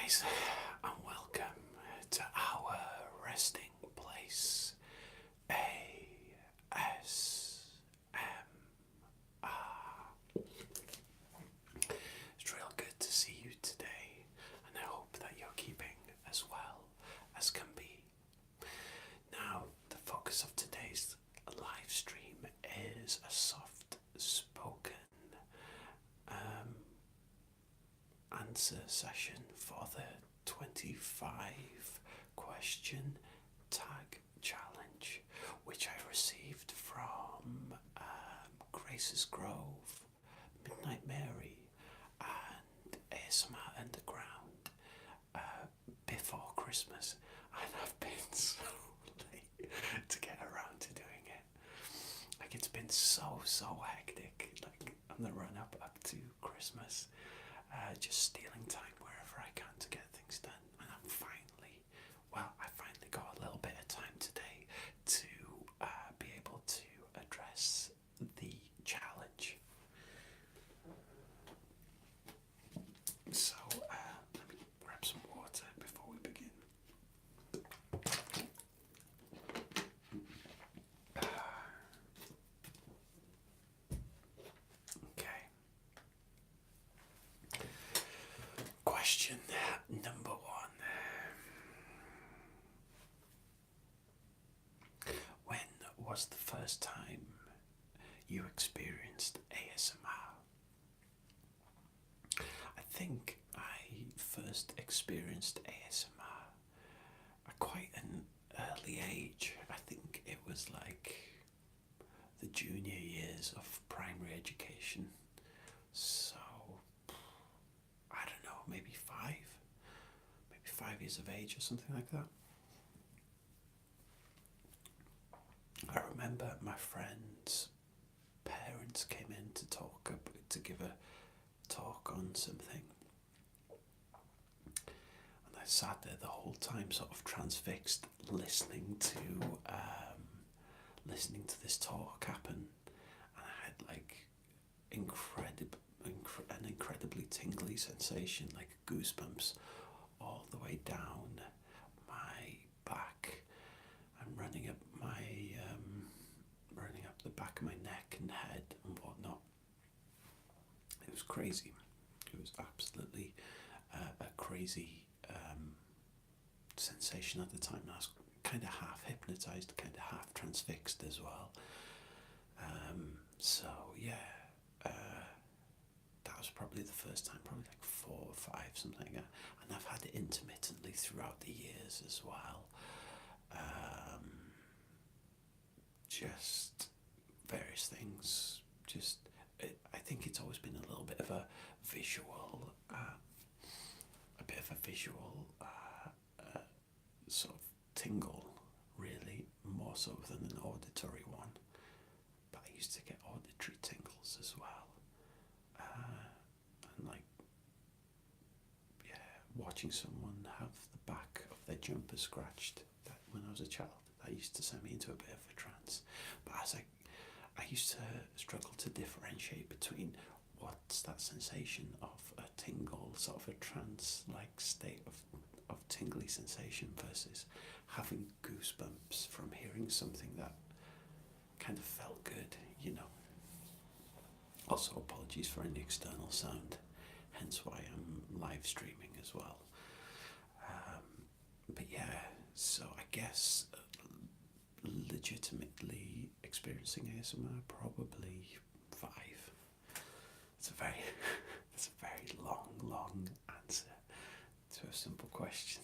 guys, and welcome to our resting place, ASMR. It's real good to see you today, and I hope that you're keeping as well as can be. Now, the focus of today's live stream is a soft-spoken answer session for the 25 question tag challenge, which I received from Grace's Grove, Midnight Mary, and ASMR Underground before Christmas, and I've been so late to get around to doing it. Like, it's been so hectic, like on the run up to Christmas. Just stealing time wherever I can to get things done, and I finally got a little bit of time today to be able to address the challenge. So let me grab some water before we begin. Question number 1. When was the first time you experienced ASMR? I think I first experienced ASMR at quite an early age. I think it was like the junior years of primary education. So I don't know, maybe 5 years of age or something like that. I remember my friend's parents came in to give a talk on something, and I sat there the whole time, sort of transfixed, listening to this talk happen, and I had like an incredibly tingly sensation, like goosebumps all the way down my back and running up the back of my neck and head and whatnot. It was crazy. It was absolutely a crazy sensation at the time. I was kind of half hypnotized, kind of half transfixed as well. So yeah, that was probably the first time, probably like 4 or 5, something like that. And I've had it intermittently throughout the years as well. Just various things. I think it's always been a little bit of a visual, sort of tingle, really, more so than an auditory one. But I used to get auditory tingles as well. And like, yeah, watching someone have the back of their jumper scratched when I was a child, that used to send me into a bit of a trance. But as I used to struggle to differentiate between what's that sensation of a tingle, sort of a trance-like state of tingly sensation, versus having goosebumps from hearing something that kind of felt good, you know. Also, apologies for any external sound, hence why I'm live streaming as well. But yeah, so I guess legitimately experiencing ASMR, probably 5. It's a very long answer to a simple question.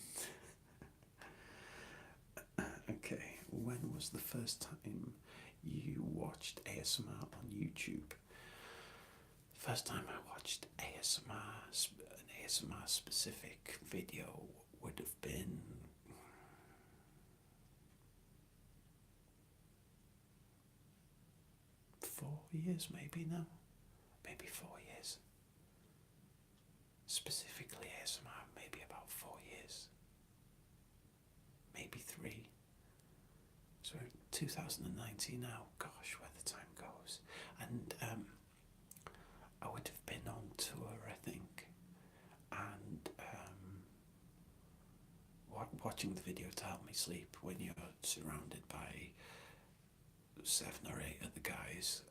Okay, when was the first time you watched ASMR on YouTube? First time I watched an ASMR specific video would have been four years, maybe now. Maybe 4 years. Specifically ASMR, maybe about 4 years. Maybe 3. So we're in 2019 now. Gosh, where the time goes. And I would have been on tour, I think. And watching the video to help me sleep when you're surrounded by 7 or 8 other guys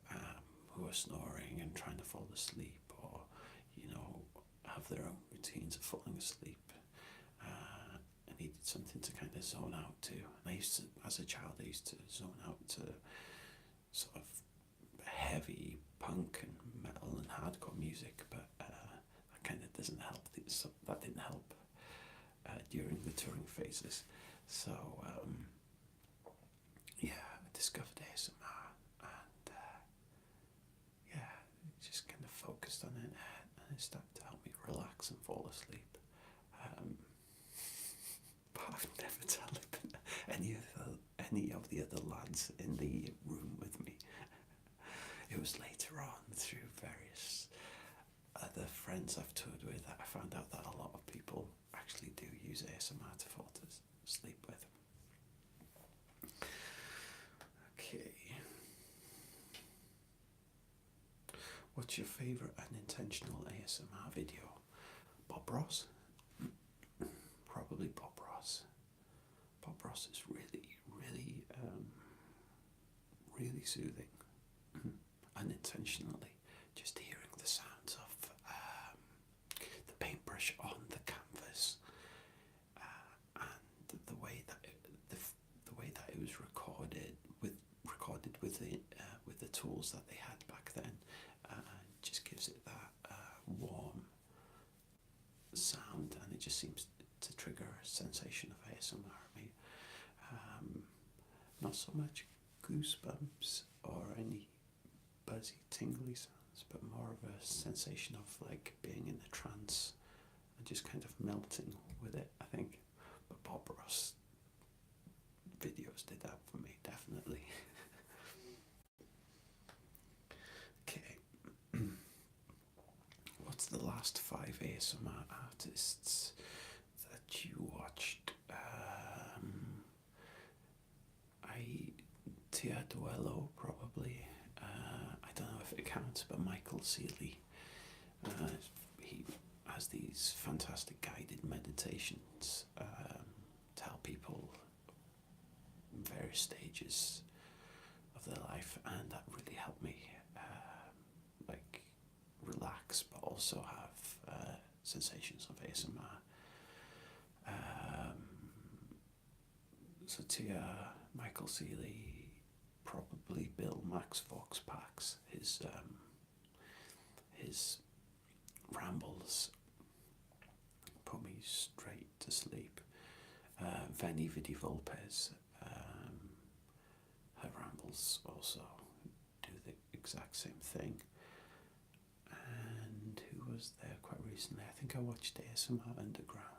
who are snoring and trying to fall asleep, or have their own routines of falling asleep. I needed something to kind of zone out to. And as a child, I used to zone out to sort of heavy punk and metal and hardcore music, but that kind of doesn't help. That didn't help during the touring phases. So I discovered ASMR, and just kind of focused on it, and it started to help me relax and fall asleep. But I've never told any of the other lads in the room with me. It was later on, through various other friends I've toured with, that I found out that a lot of people actually do use ASMR to fall to sleep with. Okay. What's your favourite unintentional ASMR video? Bob Ross? Probably Bob Ross. Bob Ross is really, really soothing. Unintentionally, just hearing the sounds of the paintbrush on the canvas, and the way that it was recorded with the tools that they had back then, just gives it that warm sound, and it just seems to trigger a sensation of ASMR in me. Not so much goosebumps or any buzzy, tingly sounds, but more of a sensation of like being in a trance and just kind of melting with it, I think. But Bob Ross videos did that for me, definitely. Okay. What's the last 5 ASMR artists that you watched? Tia Duello, probably. I don't know if it counts, but Michael Seeley. He has these fantastic guided meditations to help people in various stages of their life, and that really helped me relax, but also have sensations of ASMR. So Tia, Michael Seeley, probably Bill Max Vox Pax. His rambles put me straight to sleep. Veni Vidi Volpez, her rambles also do the exact same thing. And who was there quite recently? I think I watched ASMR Underground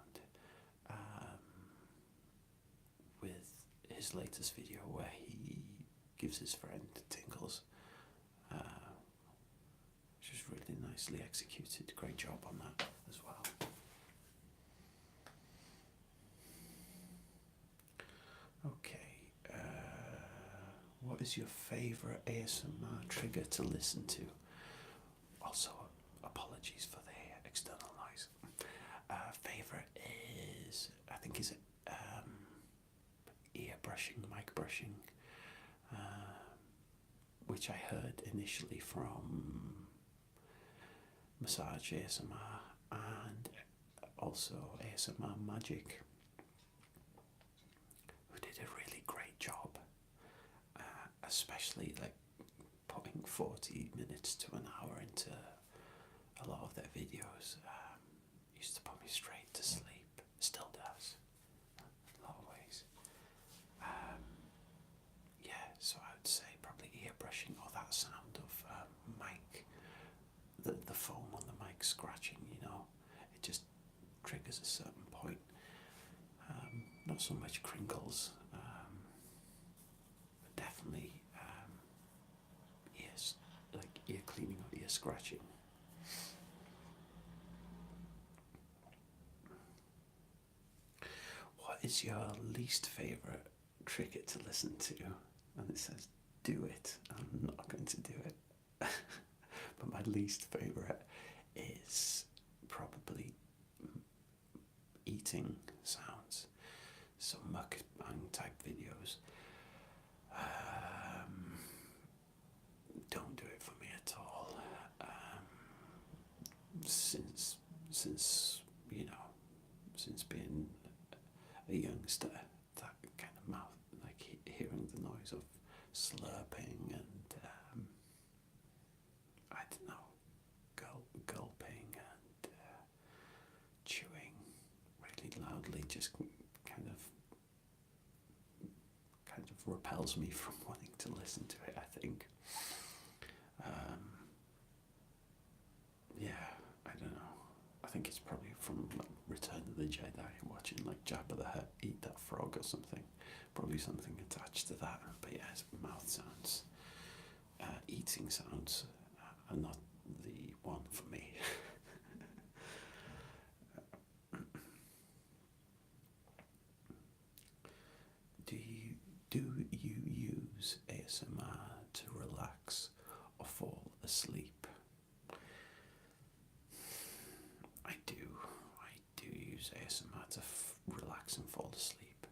with his latest video where he gives his friend tingles, which was really nicely executed. Great job on that as well. Okay, what is your favourite ASMR trigger to listen to? Also, apologies for the external noise. Favourite is, I think, is it ear brushing, mic brushing, which I heard initially from Massage ASMR and also ASMR Magic, who did a really great job, especially like putting 40 minutes to an hour into a lot of their videos. Used to put me straight to sleep, still does in a lot of ways. So I would say probably ear brushing, or that sound of mic, the foam on the mic scratching, it just triggers a certain point. Not so much crinkles, but definitely ears, like ear cleaning or ear scratching. What is your least favourite trigger to listen to? And it says, do it. I'm not going to do it. But my least favourite is probably eating sounds. So some mukbang type videos. Don't do it for me at all. Since since being a youngster, that kind of mouth, like hearing the noise of slurping and I don't know, gulping and chewing really loudly just kind of repels me from wanting to listen to it, I think. Yeah, I don't know. I think it's probably from like, Return of the Jedi, watching like Jabba the Hutt eat that frog or something. Probably something attached to that. But yeah, it's mouth sounds. Eating sounds are not the one for me. Do you use ASMR to relax or fall asleep? I do use ASMR to relax and fall asleep.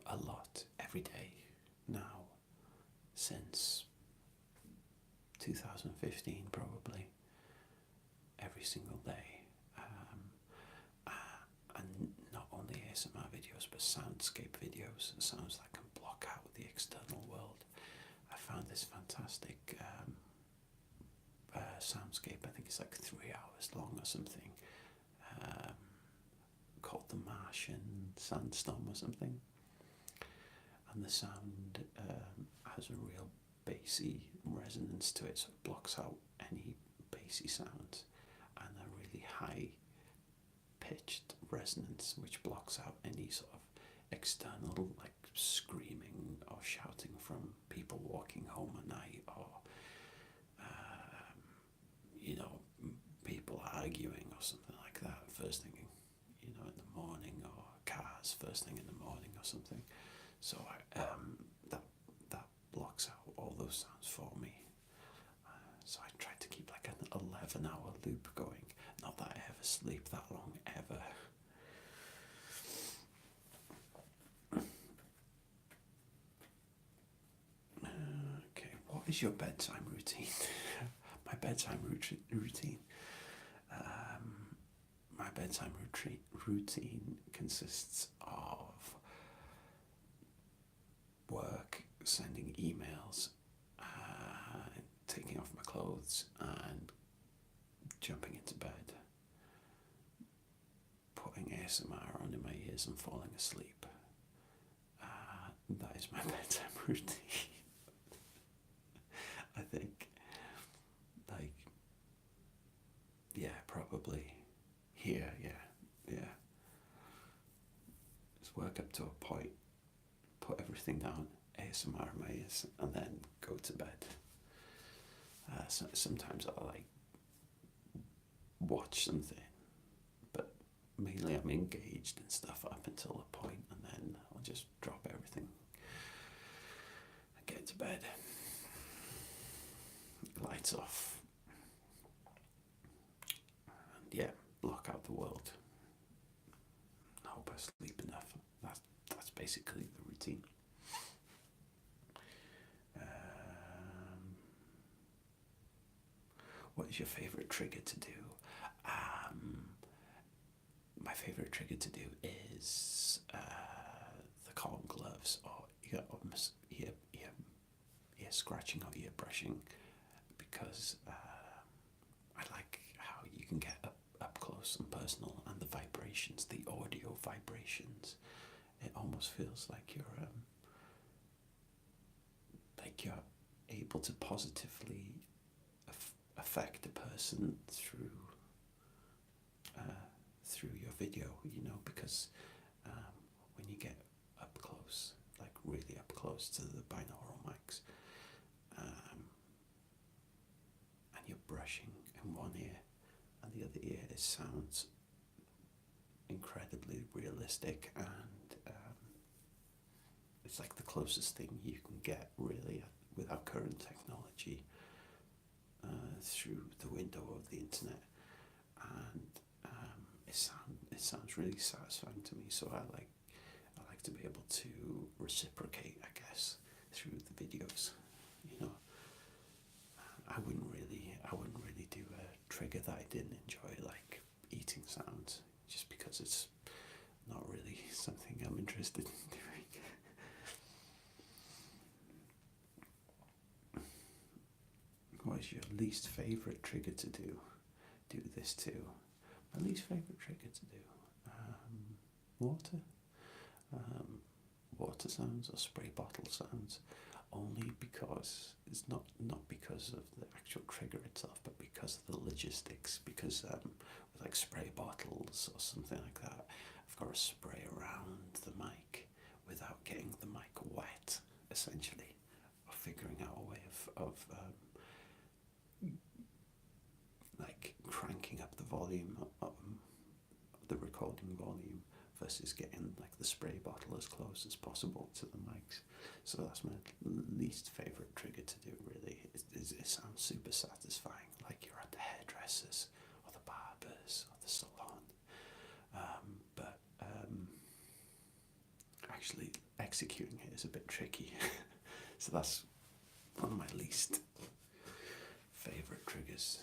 A lot, every day now, since 2015 probably, every single day. And not only ASMR videos, but soundscape videos, sounds that can block out the external world. I found this fantastic soundscape, I think it's like 3 hours long or something, called The Martian Sandstorm or something. And the sound has a real bassy resonance to it, so it blocks out any bassy sounds, and a really high pitched resonance which blocks out any sort of external like screaming or shouting from people walking home at night, or people arguing or something like that first thing in the morning, or cars first thing in the morning or something. So that blocks out all those sounds for me. So I try to keep like an 11-hour loop going. Not that I ever sleep that long, ever. Okay, what is your bedtime routine? My bedtime routine. My bedtime routine consists of work, sending emails, taking off my clothes, and jumping into bed, putting ASMR on in my ears and falling asleep. That is my bedtime routine. I think, like, yeah, probably here, yeah. Just work up to a point, put everything down, ASMR in my ears, and then go to bed. So sometimes I'll like watch something, but mainly I'm engaged in stuff up until a point, and then I'll just drop everything and get to bed. Lights off, and yeah, block out the world. I hope I sleep enough. That's basically the routine. What is your favourite trigger to do? My favourite trigger to do is the cotton gloves, or ear scratching or ear brushing, because I like how you can get up close and personal, and the vibrations, the audio vibrations. It almost feels like you're able to positively affect a person through your video, because when you get up close, like really up close to the binaural mics, and you're brushing in one ear, and the other ear, it sounds incredibly realistic, and it's like the closest thing you can get really with our current technology through the window of the internet, and it sounds really satisfying to me. So I like to be able to reciprocate, I guess, through the videos. You know, I wouldn't really do a trigger that I didn't enjoy, like eating sounds, just because it's not really something I'm interested in doing. What is your least favourite trigger to do this to? My least favourite trigger to do? Water. Water sounds or spray bottle sounds, only because it's not because of the actual trigger itself, but because of the logistics. Because with like spray bottles or something like that, I've got to spray around the mic without getting the mic wet, essentially, or figuring out a way of like cranking up the volume of the recording volume versus getting like the spray bottle as close as possible to the mics. So that's my least favourite trigger to do, really. It sounds super satisfying, like you're at the hairdressers or the barbers or the salon. But actually executing it is a bit tricky. So that's one of my least favourite triggers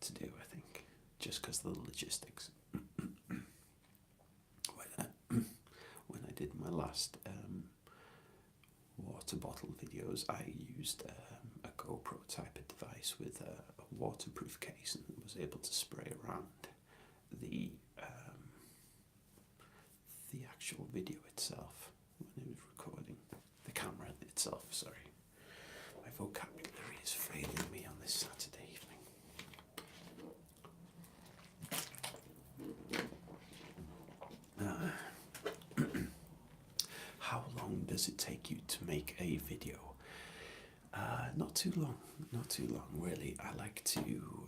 to do, I think, just because of the logistics. When I did my last water bottle videos, I used a GoPro type of device with a waterproof case, and was able to spray around the actual video itself when it was recording. The camera itself, sorry. My vocabulary is failing me on this Saturday evening. How long does it take you to make a video? Not too long, really. I like to,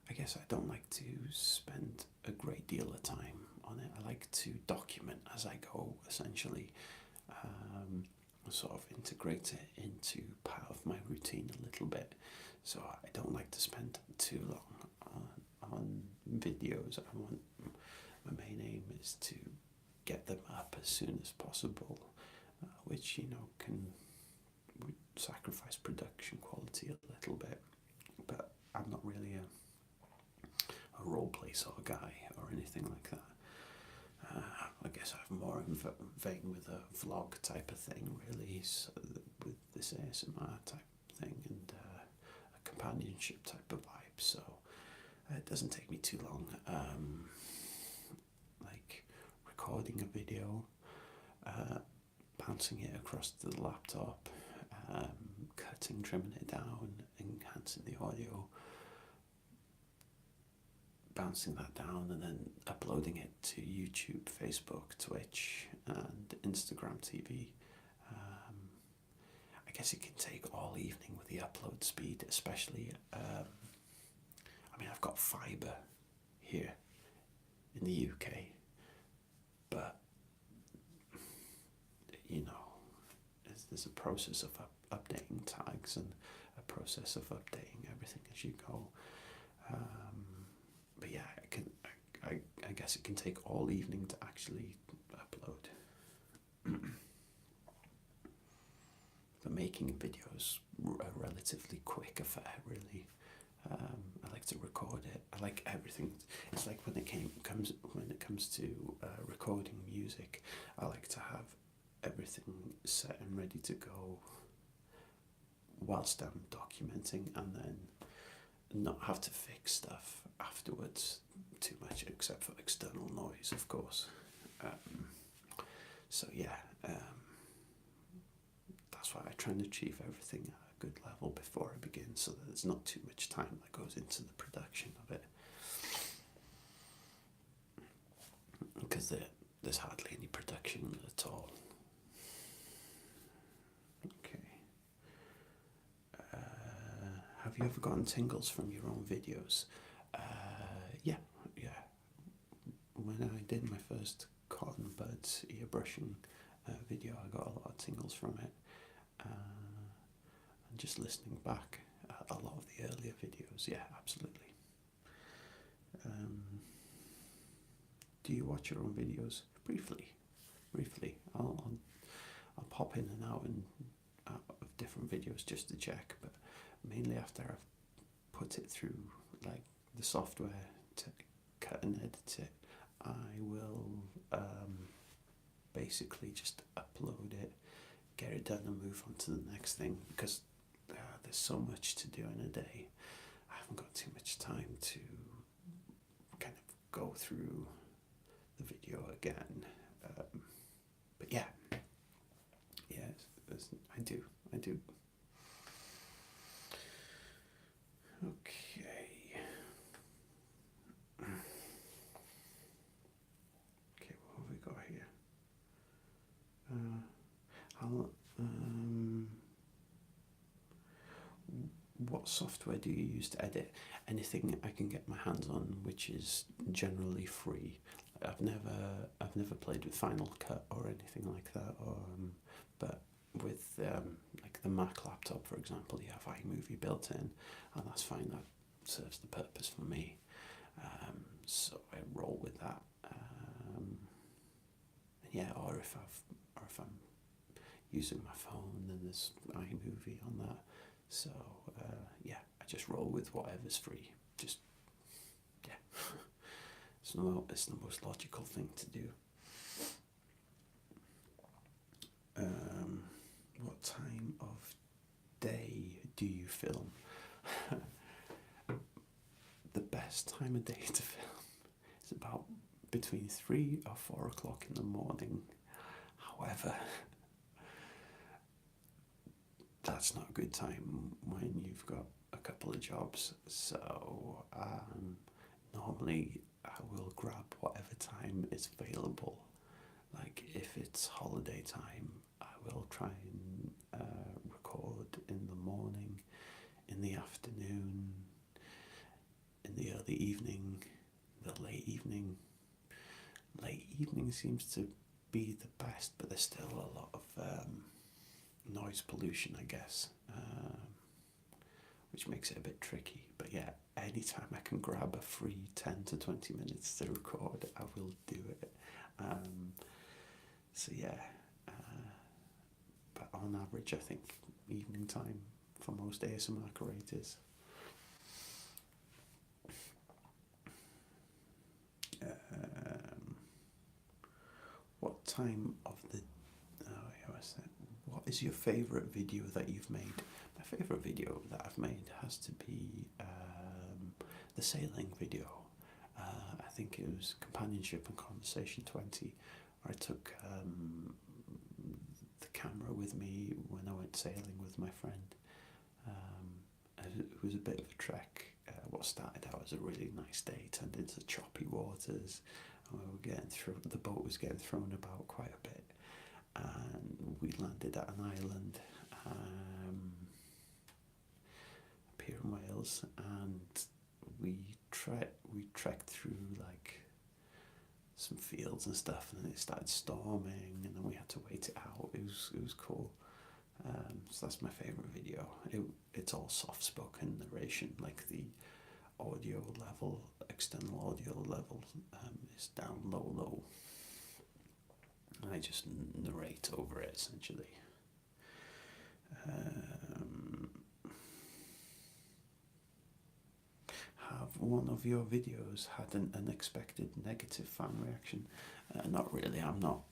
I guess I don't like to spend a great deal of time on it. I like to document as I go, essentially. Sort of integrate it into part of my routine a little bit. So I don't like to spend too long on videos. My main aim is to get them up as soon as possible, which, you know, would sacrifice production quality a little bit. But I'm not really a roleplay sort of guy or anything like that. I guess I'm more in vein with a vlog type of thing, really, so with this ASMR type thing, and a companionship type of vibe. So it doesn't take me too long. Like recording a video, bouncing it across to the laptop, cutting, trimming it down, enhancing the audio, bouncing that down, and then uploading it to YouTube, Facebook, Twitch, and Instagram TV. I guess it can take all evening with the upload speed, especially, I mean, I've got fibre here in the UK, but, you know, there's a process of updating tags and a process of updating everything as you go. But yeah, I guess it can take all evening to actually upload. But making videos a relatively quick affair, really. I like to record it. I like everything. It's like when it comes to recording music, I like to have everything set and ready to go whilst I'm documenting, and then not have to fix stuff afterwards too much, except for external noise, of course. So yeah, that's why I try and achieve everything at a good level before I begin, so that there's not too much time that goes into the production of it. Because there's hardly any production at all. Okay. Have you ever gotten tingles from your own videos? Yeah. When I did my first cotton buds ear brushing video, I got a lot of tingles from it. And just listening back a lot of the earlier videos, yeah, absolutely. Do you watch your own videos? Briefly. I'll pop in and out of different videos just to check, but mainly after I've put it through like the software to cut and edit it, I will basically just upload it, get it done, and move on to the next thing, because there's so much to do in a day. I haven't got too much time to kind of go through the video again. But yeah, I do. Okay. Okay, what have we got here? What software do you use to edit? Anything I can get my hands on, which is generally free. I've never played with Final Cut or anything like that, but with like the Mac laptop, for example, you have iMovie built in, and that's fine. That serves the purpose for me. So I roll with that. Yeah, or if I'm using my phone, then there's iMovie on that. So yeah, I just roll with whatever's free. Just yeah, it's the most logical thing to do. What time of day do you film? The best time of day to film is about between 3 or 4 o'clock in the morning. However, that's not a good time when you've got a couple of jobs. So normally I will grab whatever time is available. Like if it's holiday time, I will try and record in the morning, in the afternoon, in the early evening, the late evening. Late evening seems to be the best, but there's still a lot of noise pollution, I guess, which makes it a bit tricky. But yeah, anytime I can grab a free 10 to 20 minutes to record, I will do it. So yeah, but on average, I think evening time for most ASMR creators. What time of the... What is your favourite video that you've made? My favourite video that I've made has to be the sailing video. I think it was Companionship and Conversation 20, where I took the camera with me when I went sailing with my friend. It was a bit of a trek. What started out as a really nice day turned into choppy waters, and we were the boat was getting thrown about quite a bit, and we landed at an island up here in Wales, and we trekked through like some fields and stuff, and then it started storming, and then we had to wait it out. It was cool. So that's my favourite video. It's all soft-spoken narration, like the audio level, external audio level is down low, and I just narrate over it essentially. Have one of your videos had an unexpected negative fan reaction? Not really. I'm not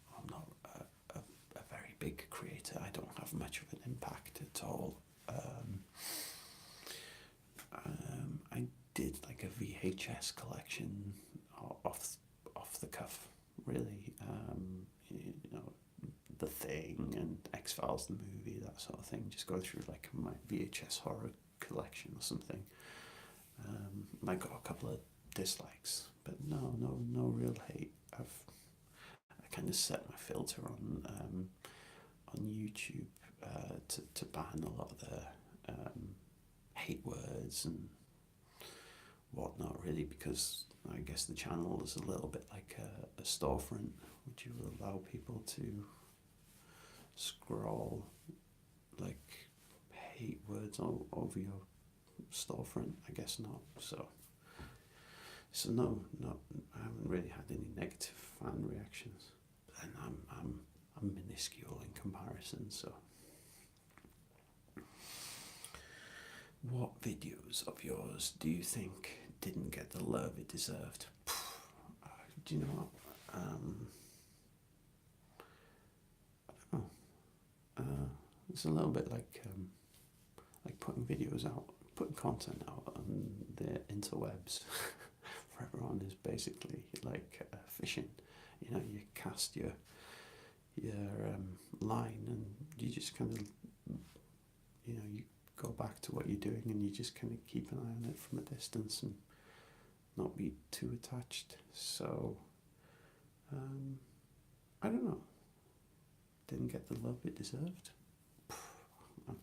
a very big creator. I don't have much of an impact at all. I did like a VHS collection off the cuff, really. The Thing and X-Files the movie, that sort of thing. Just go through like my VHS horror collection or something. I got a couple of dislikes, but no real hate. I kind of set my filter on YouTube to ban a lot of the hate words and whatnot, really, because I guess the channel is a little bit like a storefront, which you will allow people to scroll like hate words over your storefront. I guess not. So So no, I haven't really had any negative fan reactions, and I'm minuscule in comparison. So, what videos of yours do you think didn't get the love it deserved? Do you know what? I don't know. It's a little bit like putting videos out, putting content out on the interwebs for everyone is basically like fishing. You know, you cast your line, and you just kind of, you know, you go back to what you're doing, and you just kind of keep an eye on it from a distance and not be too attached. So I don't know. Didn't get the love it deserved. I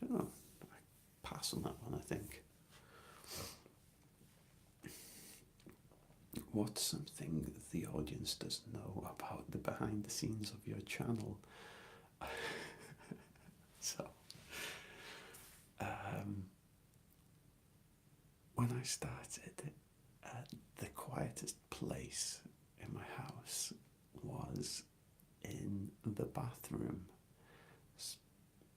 don't know. I pass on that one, I think. What's something the audience doesn't know about the behind the scenes of your channel? So, when I started, the quietest place in my house was in the bathroom,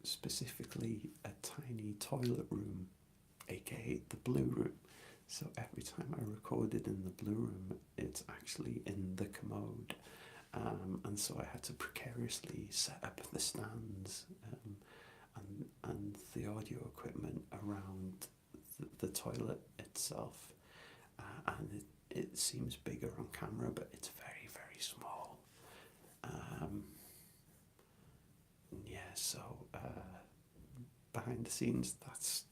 specifically a tiny toilet room, aka the blue room. So every time I recorded in the blue room, it's actually in the commode, and so I had to precariously set up the stands and the audio equipment around the toilet itself, and it seems bigger on camera, but it's very, very small. Yeah, so behind the scenes, that's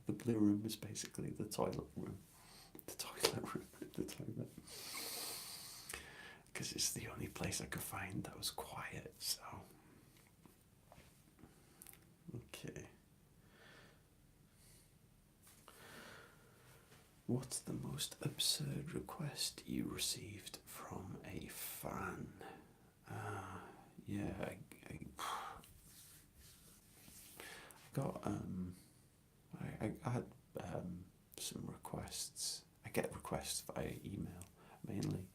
the blue room is basically the toilet room, the toilet, because it's the only place I could find that was quiet. So, okay. What's the most absurd request you received from a fan? Yeah, I got I had some requests. I get requests via email mainly,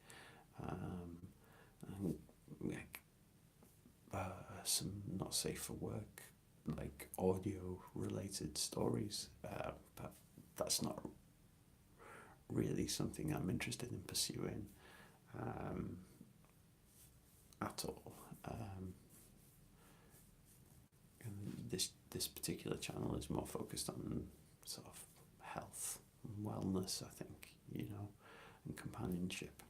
and like some not safe for work, like audio related stories, but that's not really something I'm interested in pursuing at all. And this particular channel is more focused on sort of health and wellness, I think, you know, and companionship.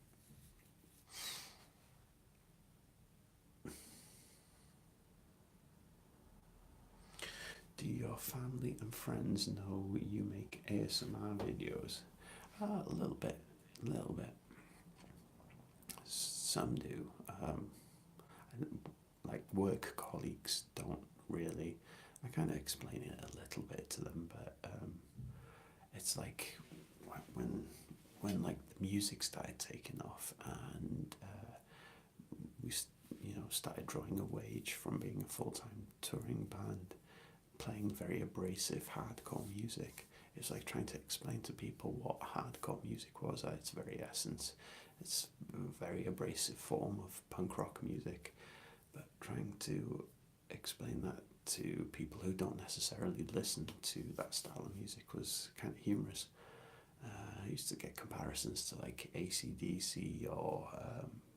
Do your family and friends know you make ASMR videos? A little bit. Some do. Like work colleagues don't really. I kind of explain it a little bit to them, but it's like when like the music started taking off, and we started drawing a wage from being a full-time touring band, playing very abrasive hardcore music. It's like trying to explain to people what hardcore music was at its very essence. It's a very abrasive form of punk rock music, but trying to explain that to people who don't necessarily listen to that style of music was kind of humorous. I used to get comparisons to like AC/DC or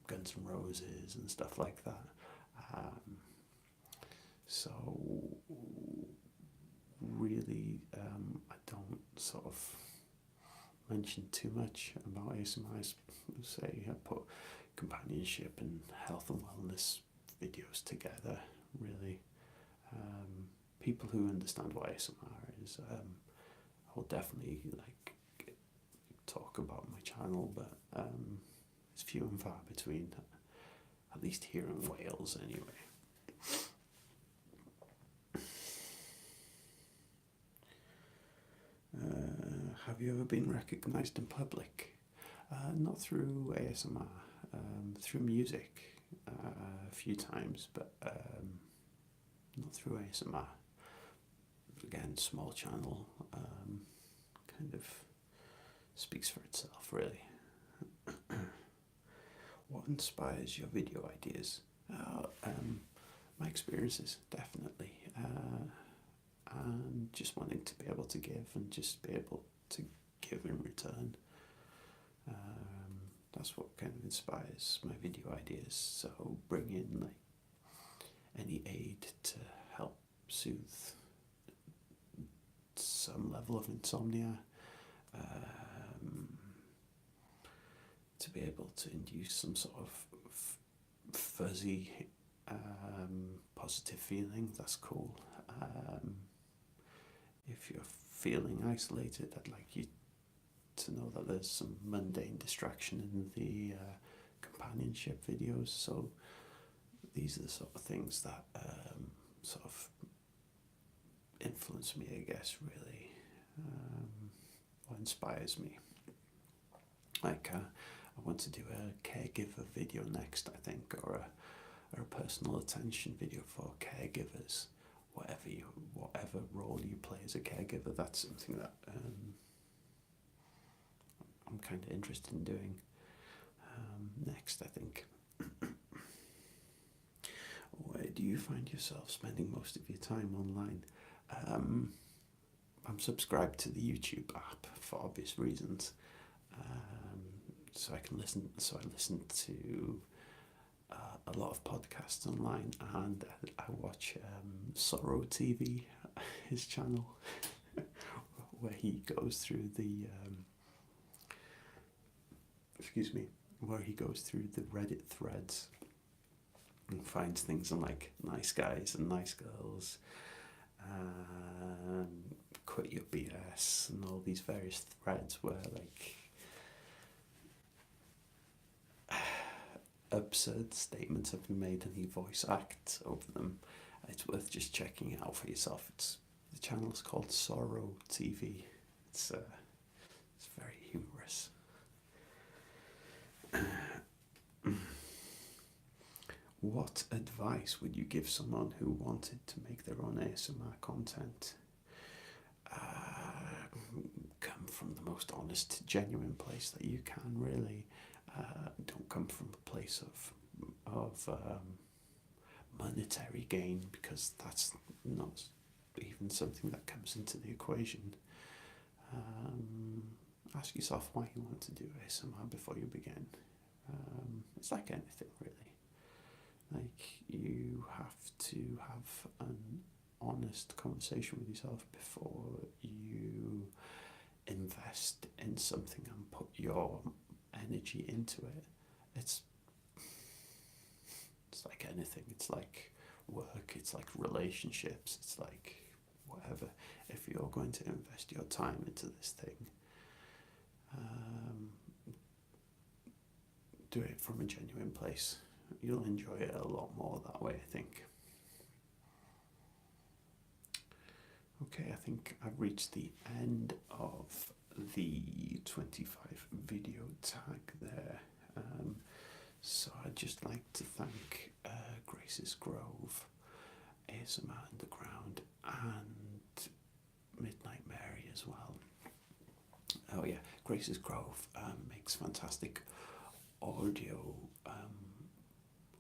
Guns N' Roses and stuff like that. So really, I don't sort of mention too much about ASMR. Say I put companionship and health and wellness videos together. Really, people who understand what ASMR is, I'll definitely like talk about my channel, but it's few and far between. At least here in Wales, anyway. Have you ever been recognised in public? Not through ASMR, through music a few times, but not through ASMR. Again, small channel, kind of speaks for itself, really. What inspires your video ideas? My experiences, definitely, and just wanting to be able to give and just be able to give in return. That's what kind of inspires my video ideas. So bring in like any aid to help soothe some level of insomnia, to be able to induce some sort of fuzzy, positive feeling. That's cool. If you're feeling isolated, I'd like you to know that there's some mundane distraction in the companionship videos. So these are the sort of things that sort of influence me, I guess, really, or inspires me. Like, I want to do a caregiver video next, I think, or a personal attention video for caregivers. Whatever role you play as a caregiver, that's something that I'm kind of interested in doing next, I think. Where do you find yourself spending most of your time online? I'm subscribed to the YouTube app for obvious reasons, so I listen to a lot of podcasts online, and I watch Sorrow TV, his channel, where he goes through the Reddit threads and finds things on like nice guys and nice girls, quit your BS, and all these various threads where like absurd statements have been made and he voice acts over them. It's worth just checking it out for yourself. The channel is called Sorrow TV. It's very humorous. What advice would you give someone who wanted to make their own ASMR content? Come from the most honest, genuine place that you can, really. Don't come from a place of monetary gain, because that's not even something that comes into the equation. Ask yourself why you want to do ASMR before you begin. It's like anything, really. Like, you have to have an honest conversation with yourself before you invest in something and put your energy into it. It's like anything. It's like work. It's like relationships. It's like whatever. If you're going to invest your time into this thing, do it from a genuine place. You'll enjoy it a lot more that way, I think. Okay, I think I've reached the end of the 25 video tag there. So I'd just like to thank Grace's Grove, ASMR Underground, and Midnight Mary as well. Oh yeah, Grace's Grove makes fantastic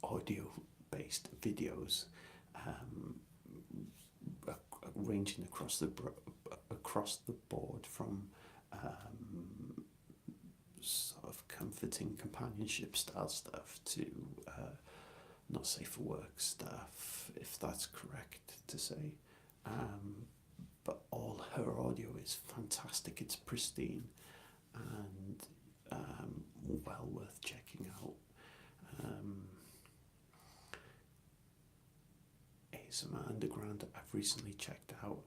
audio-based videos, ranging across the board from sort of comforting companionship style stuff to not safe for work stuff, if that's correct to say. But all her audio is fantastic. It's pristine and well worth checking out. ASMR Underground, I've recently checked out.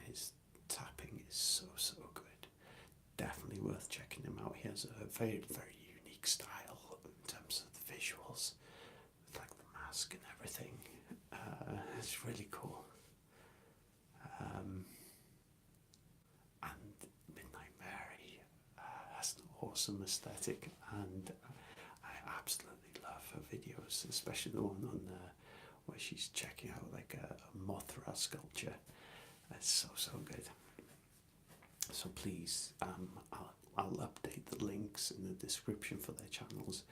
His tapping is so good. Definitely worth checking him out. He has a very, very unique style in terms of the visuals, with like the mask and everything. It's really cool. And Midnight Mary has an awesome aesthetic, and I absolutely love her videos, especially the one on where she's checking out like a Mothra sculpture. It's so good. So please, I'll update the links in the description for their channels.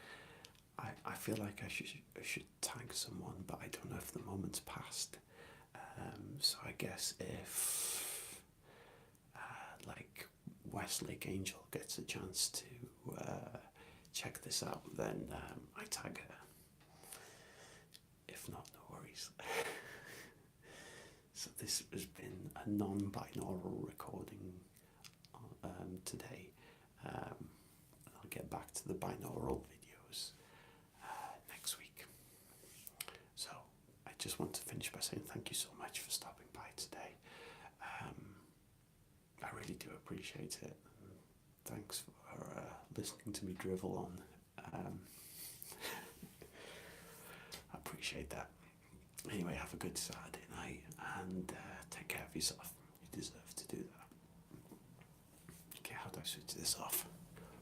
I feel like I should tag someone, but I don't know if the moment's passed. So I guess if like Westlake Angel gets a chance to check this out, then I tag her. If not, no worries. So this has been a non-binaural recording today. I'll get back to the binaural videos next week. So I just want to finish by saying thank you so much for stopping by today. I really do appreciate it. Thanks for listening to me drivel on. I appreciate that. Anyway, have a good Saturday night and take care of yourself. You deserve to do that. Okay, how do I switch this off?